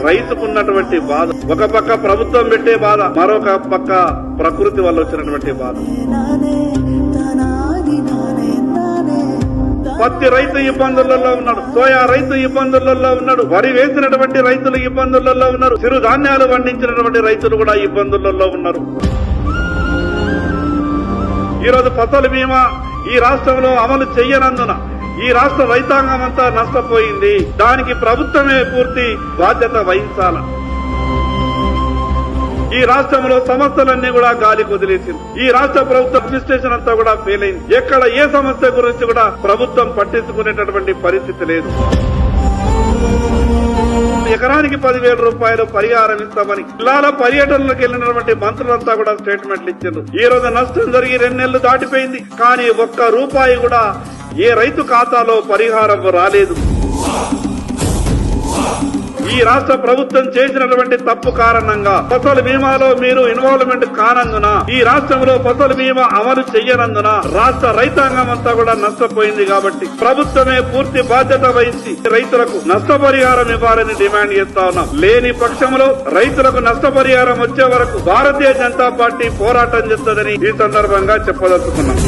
రైతుకున్నటువంటి బాధ. ఒక పక్క ప్రభుత్వం పెట్టే బాధ, మరొక పక్క ప్రకృతి వల్ల వచ్చినటువంటి బాధ. పత్తి రైతు ఇబ్బందులలో ఉన్నాడు, సోయా రైతు ఇబ్బందులలో ఉన్నాడు, వరి వేసినటువంటి రైతులు ఇబ్బందులలో ఉన్నారు, చిరుధాన్యాలు పండించినటువంటి రైతులు కూడా ఇబ్బందులలో ఉన్నారు. ఈరోజు ఫసల్ బీమా ఈ రాష్ట్రంలో అమలు చెయ్యనందున ఈ రాష్ట్ర రైతాంగం అంతా నష్టపోయింది. దానికి ప్రభుత్వమే పూర్తి బాధ్యత వహించాల. ఈ రాష్ట్రంలో సమస్యలన్నీ కూడా గాలికి వదిలేసింది. ఈ రాష్ట్ర ప్రభుత్వ అడ్మినిస్ట్రేషన్ అంతా కూడా ఫెయిల్ అయింది. ఎక్కడ ఏ సమస్య గురించి కూడా ప్రభుత్వం పట్టించుకునేటటువంటి పరిస్థితి లేదు. ఎకరానికి 10,000 రూపాయలు పరిహారం ఇస్తామని జిల్లాల పర్యటనలకు వెళ్లినటువంటి మంత్రులంతా కూడా స్టేట్మెంట్లు ఇచ్చారు. ఈ రోజు నష్టం జరిగి 2 నెలలు దాటిపోయింది, కానీ ఒక్క రూపాయి కూడా ఏ రైతు ఖాతాలో పరిహారం రాలేదు. ఈ రాష్ట్ర ప్రభుత్వం చేసినటువంటి తప్పు కారణంగా ఫసల్ బీమాలో మీరు ఇన్వాల్వ్మెంట్ కానందున, ఈ రాష్ట్రంలో ఫసల్ బీమా అమలు చెయ్యనందున రాష్ట్ర రైతాంగం అంతా కూడా నష్టపోయింది. కాబట్టి ప్రభుత్వమే పూర్తి బాధ్యత వహించి రైతులకు నష్టపరిహారం ఇవ్వాలని డిమాండ్ చేస్తా ఉన్నాం. లేని పక్షంలో రైతులకు నష్టపరిహారం వచ్చే వరకు భారతీయ జనతా పార్టీ పోరాటం చేస్తుందని ఈ సందర్భంగా చెప్పదలుచుకున్నాం.